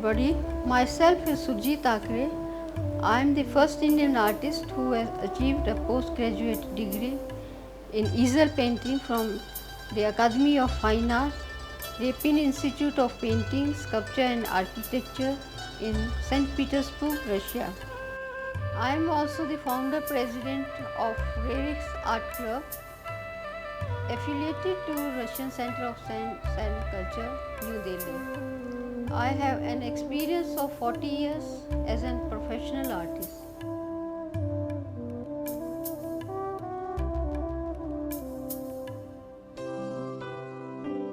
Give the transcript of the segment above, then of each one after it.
everybody, myself is Surjit Thakre. I am the first Indian artist who has achieved a postgraduate degree in easel painting from the Academy of Fine Arts, Repin Institute of Painting, Sculpture and Architecture in St. Petersburg, Russia. I am also the founder president of Revix Art Club, affiliated to Russian Center of Science and Culture, New Delhi. I have an experience of 40 years as a professional artist.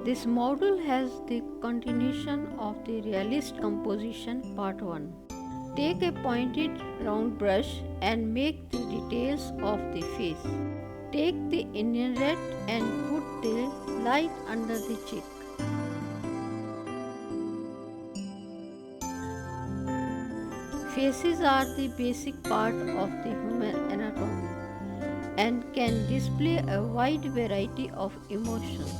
This model has the continuation of the realist composition part 1. Take a pointed round brush and make the details of the face. Take the Indian red and put the light under the cheek. Faces are the basic part of the human anatomy and can display a wide variety of emotions.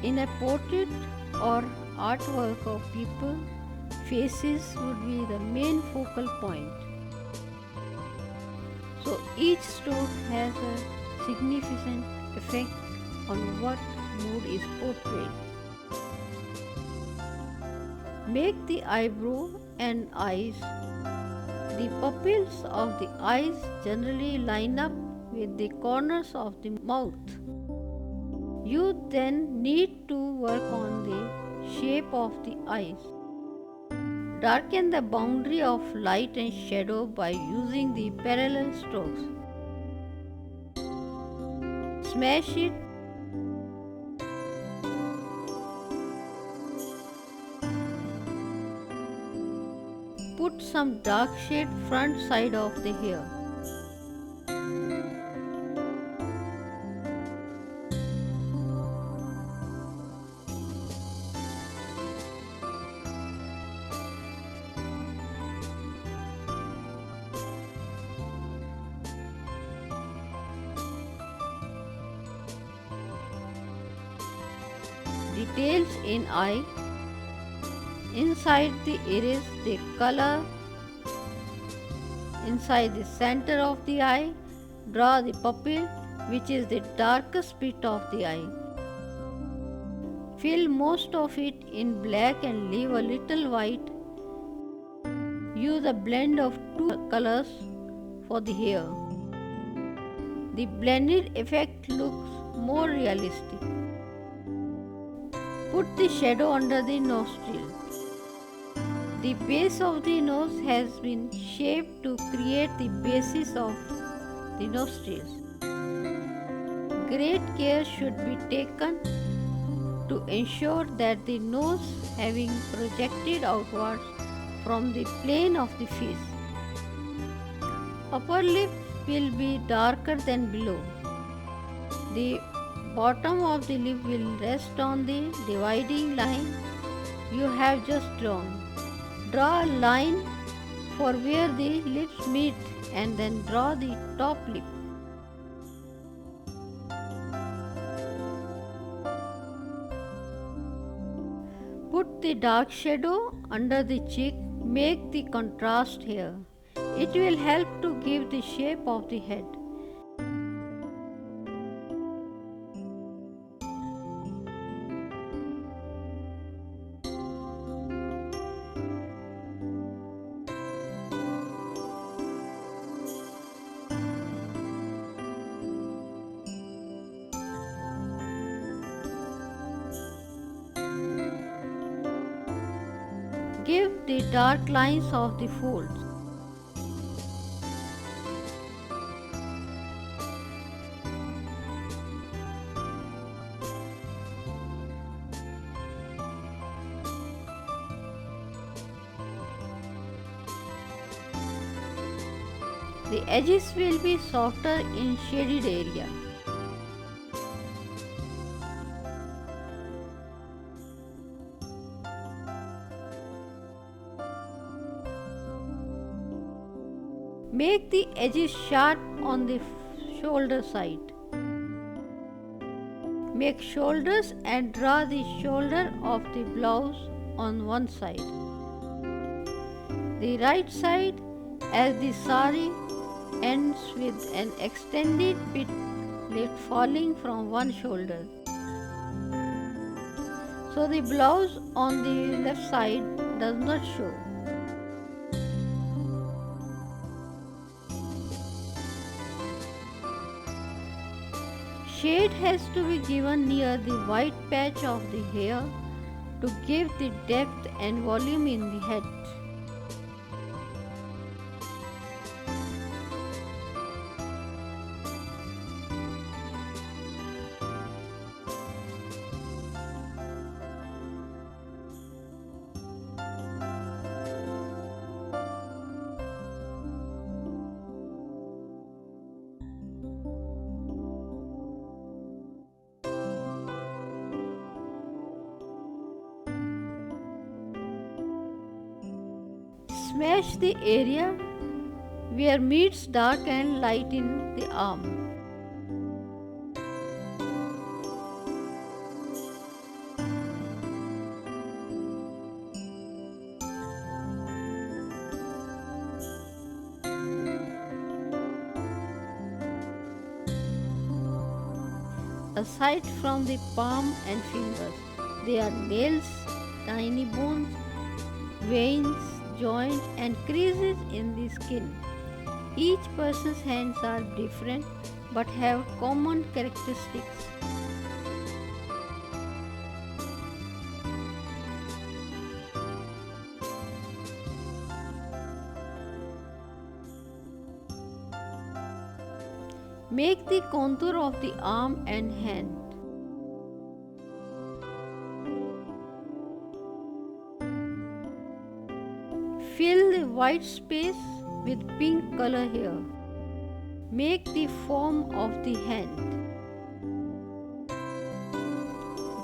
In a portrait or artwork of people, faces would be the main focal point. So each stroke has a significant effect on what mood is portrayed. Make the eyebrow and eyes. The pupils of the eyes generally line up with the corners of the mouth. You then need to work on the shape of the eyes. Darken the boundary of light and shadow by using the parallel strokes. Smash it. Put some dark shade front side of the hair. Details in eye. Inside the iris, the color. Inside the center of the eye, draw the pupil, which is the darkest bit of the eye. Fill most of it in black and leave a little white. Use a blend of two colors for the hair. The blended effect looks more realistic. Put the shadow under the nostril. The base of the nose has been shaped to create the basis of the nostrils. Great care should be taken to ensure that the nose having projected outwards from the plane of the face. Upper lip will be darker than below. The bottom of the lip will rest on the dividing line you have just drawn. Draw a line for where the lips meet and then draw the top lip. Put the dark shadow under the cheek, make the contrast here. It will help to give the shape of the head. Give the dark lines of the folds. The edges will be softer in shaded area. Make the edges sharp on the shoulder side. Make shoulders and draw the shoulder of the blouse on one side. The right side, as the sari ends with an extended bit left falling from one shoulder. So the blouse on the left side does not show. Shade has to be given near the white patch of the hair to give the depth and volume in the head. Smash the area where meets dark and light in the arm. Aside from the palm and fingers, there are nails, tiny bones, veins, joints and creases in the skin. Each person's hands are different but have common characteristics. Make the contour of the arm and hand. Fill the white space with pink color here. Make the form of the hand.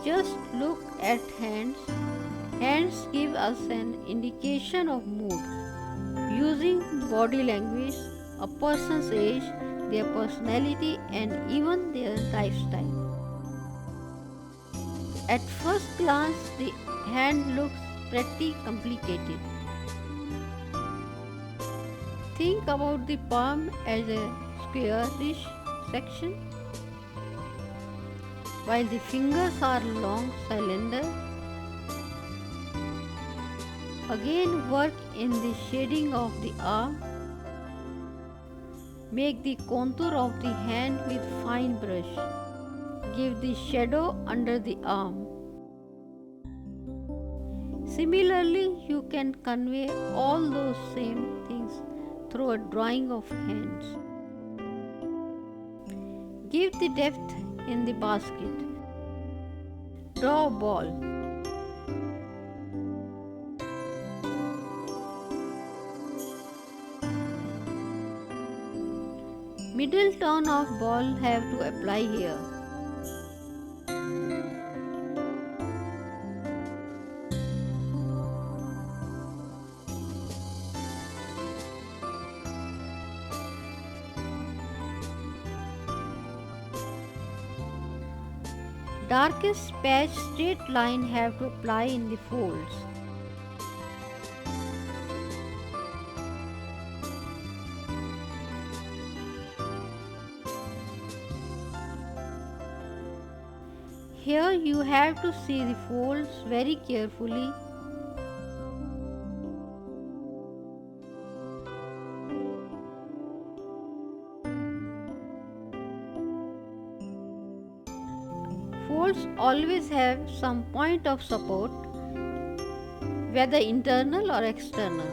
Just look at hands. Hands give us an indication of mood. Using body language, a person's age, their personality and even their lifestyle. At first glance, the hand looks pretty complicated. Think about the palm as a squarish section, while the fingers are long cylinder. Again work in the shading of the arm. Make the contour of the hand with fine brush. Give the shadow under the arm. Similarly, you can convey all those same things through a drawing of hands. Give the depth in the basket. Draw a ball. Middle tone of ball have to apply here. Darkest patch straight line have to apply in the folds. Here you have to see the folds very carefully. Folds always have some point of support, whether internal or external.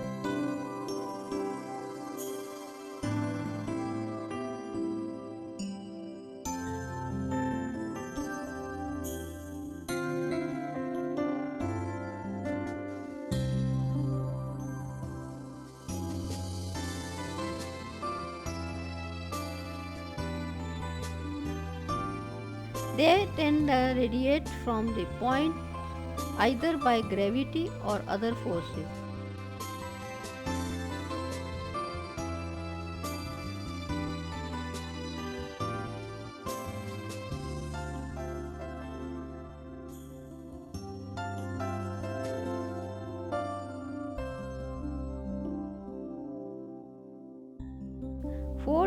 They tend to radiate from the point either by gravity or other forces.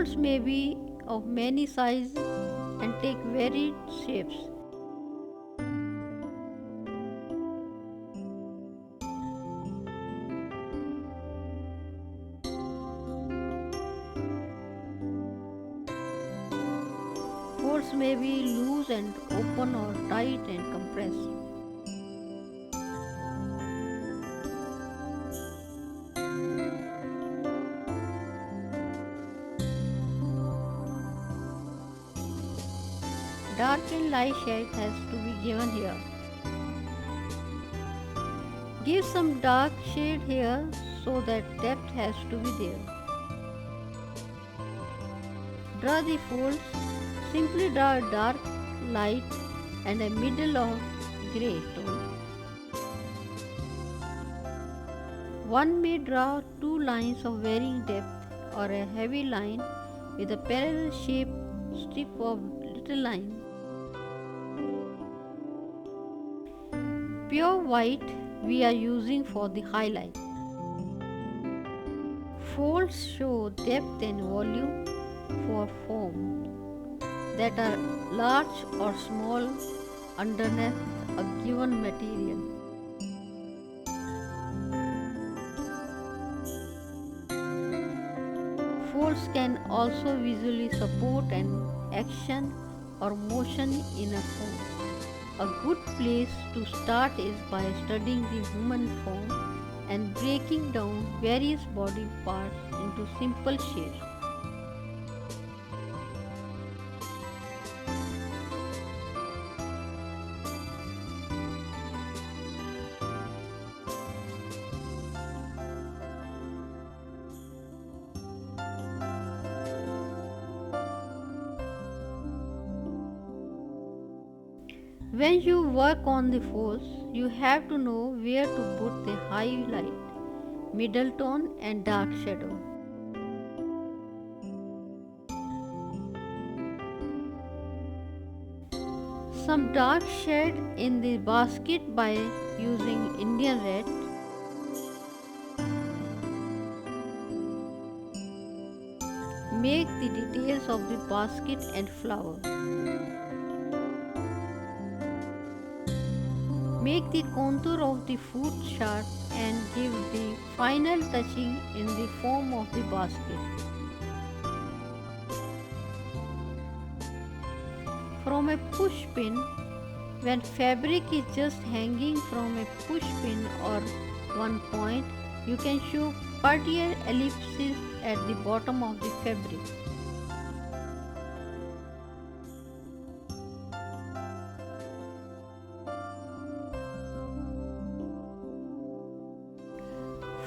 Folds may be of many sizes and take varied shapes. Folds may be loose and open or tight and compressed. Dark and light shade has to be given here. Give some dark shade here so that depth has to be there. Draw the folds. Simply draw a dark, light and a middle of grey tone. One may draw two lines of varying depth or a heavy line with a parallel shaped strip of little line. Pure white we are using for the highlight. Folds show depth and volume for forms that are large or small underneath a given material. Folds can also visually support an action or motion in a form. A good place to start is by studying the human form and breaking down various body parts into simple shapes. When you work on the folds, you have to know where to put the highlight, middle tone and dark shadow. Some dark shade in the basket by using Indian red. Make the details of the basket and flower. Make the contour of the foot sharp and give the final touching in the form of the basket. From a push pin, when fabric is just hanging from a push pin or one point, you can show partial ellipses at the bottom of the fabric.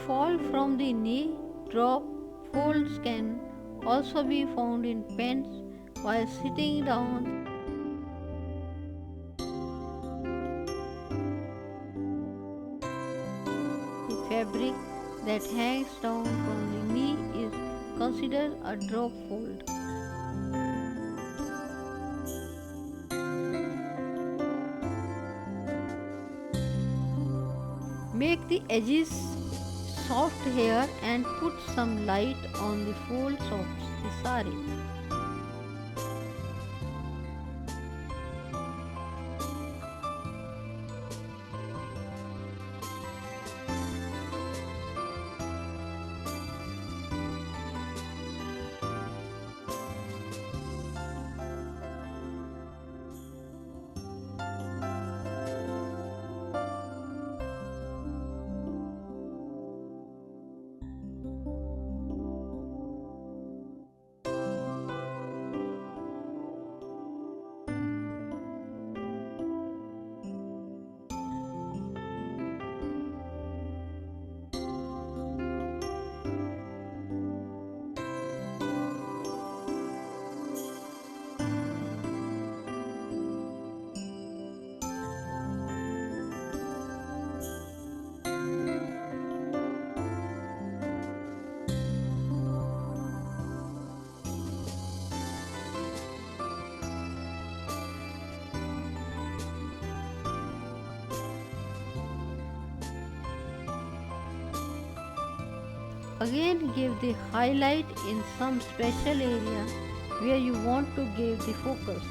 Fall from the knee, drop folds can also be found in pants while sitting down. The fabric that hangs down from the knee is considered a drop fold. Make the edges soft here and put some light on the folds of the sari. Again give the highlight in some special area where you want to give the focus.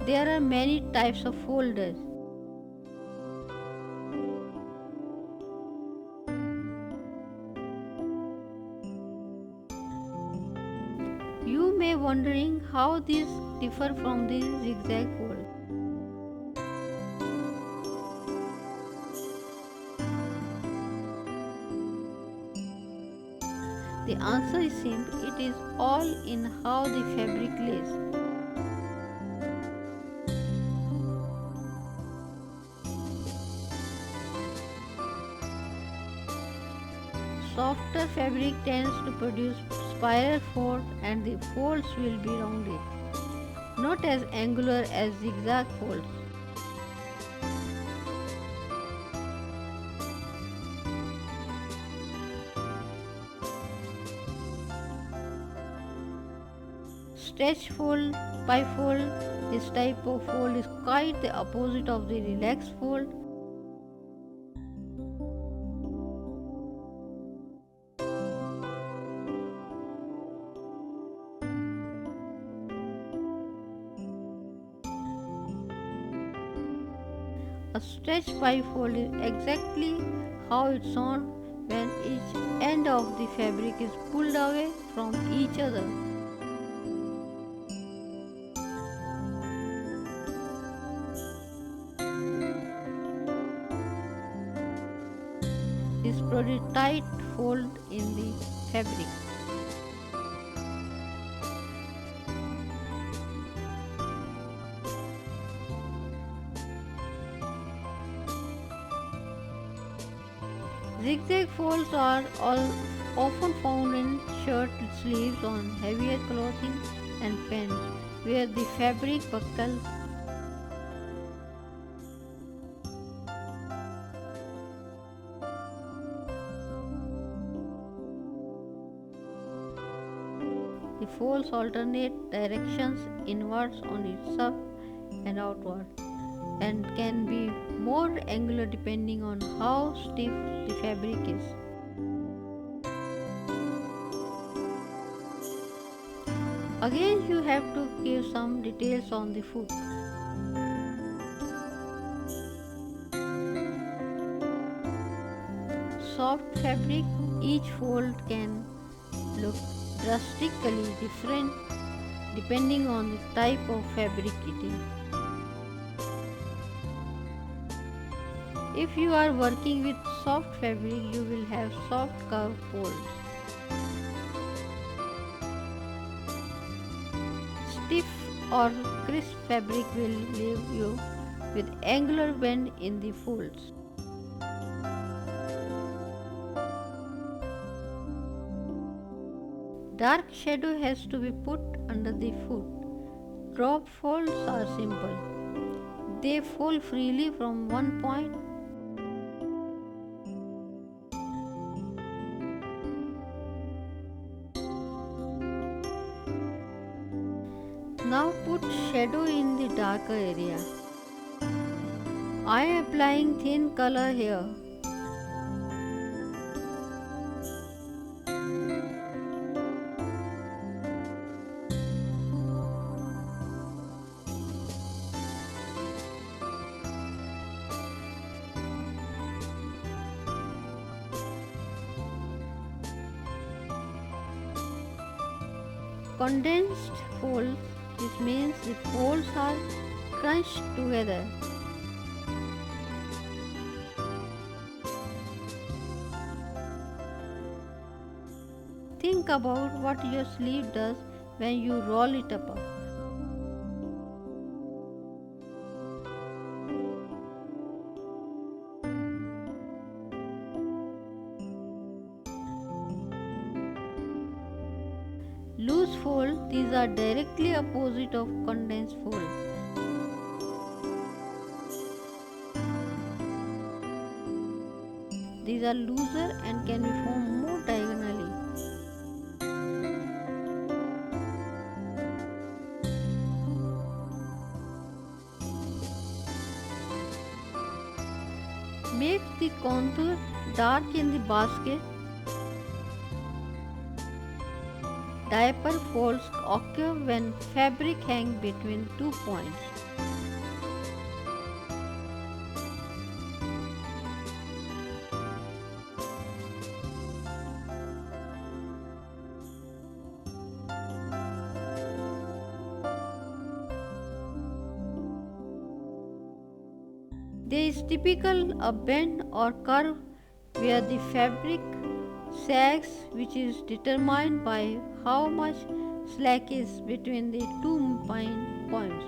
There are many types of folders. You may wondering how these differ from the zigzag fold. The answer is simple, it is all in how the fabric lays. Softer fabric tends to produce spiral folds and the folds will be rounded, not as angular as zigzag folds. Stretch fold, bifold, this type of fold is quite the opposite of the relaxed fold. A stretch bifold is exactly how it sounds when each end of the fabric is pulled away from each other. This produces tight fold in the fabric. Zigzag folds are often found in shirt sleeves on heavier clothing and pants where the fabric buckles. The folds alternate directions inwards on itself and outward and can be more angular depending on how stiff the fabric is. Again you have to give some details on the foot. Soft fabric, each fold can look drastically different depending on the type of fabric it is. If you are working with soft fabric, you will have soft curved folds. Stiff or crisp fabric will leave you with angular bend in the folds. Dark shadow has to be put under the foot. Drop folds are simple. They fall freely from one point. Now put shadow in the darker area. I am applying thin color here. Condensed folds, this means the folds are crunched together. Think about what your sleeve does when you roll it up. Loose fold, these are directly opposite of condensed fold. These are looser and can be formed more diagonally. make the contour dark in the basket, diaper folds occur when fabric hangs between 2 points. There is typical a bend or curve where the fabric sags, which is determined by how much slack is between the 2 points.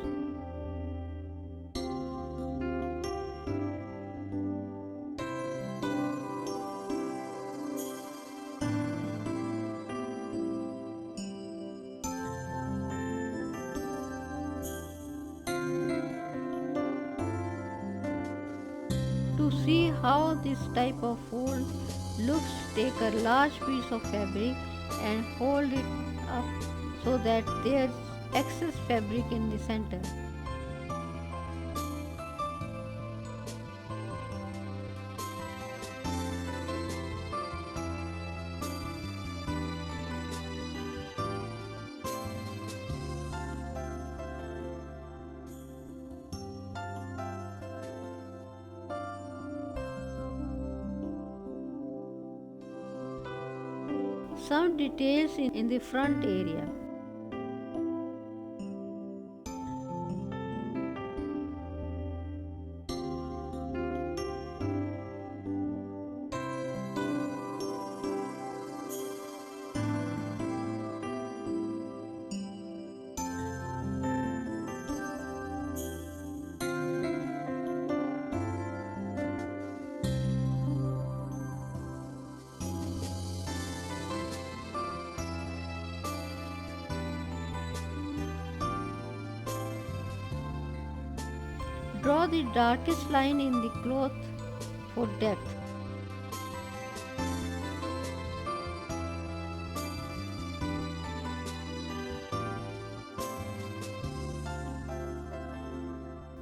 To see how this type of fold looks, take a large piece of fabric and hold it up so that there is excess fabric in the center. Some details in the front area. Draw the darkest line in the cloth for depth.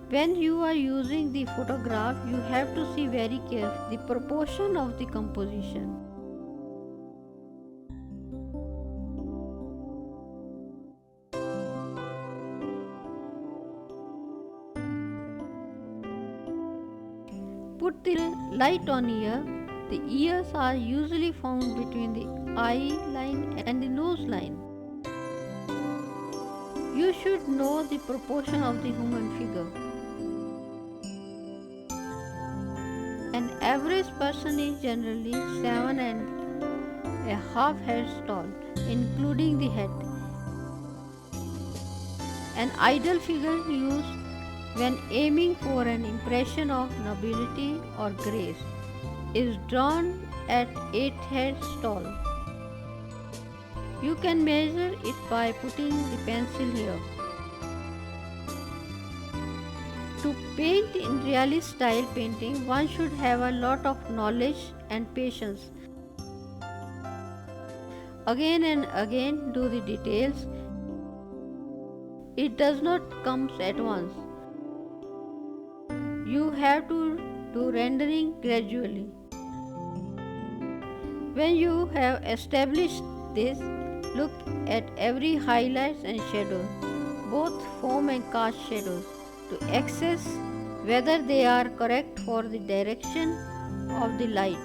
When you are using the photograph, you have to see very carefully the proportion of the composition. Put the light on ear. The ears are usually found between the eye line and the nose line. You should know the proportion of the human figure. An average person is generally 7.5 heads tall, including the head. An ideal figure used when aiming for an impression of nobility or grace is drawn at 8 heads tall. You can measure it by putting the pencil here. To paint in realist style painting, one should have a lot of knowledge and patience. Again and again do the details. It does not come at once. You have to do rendering gradually. When you have established this, look at every highlights and shadows, both foam and cast shadows, to assess whether they are correct for the direction of the light.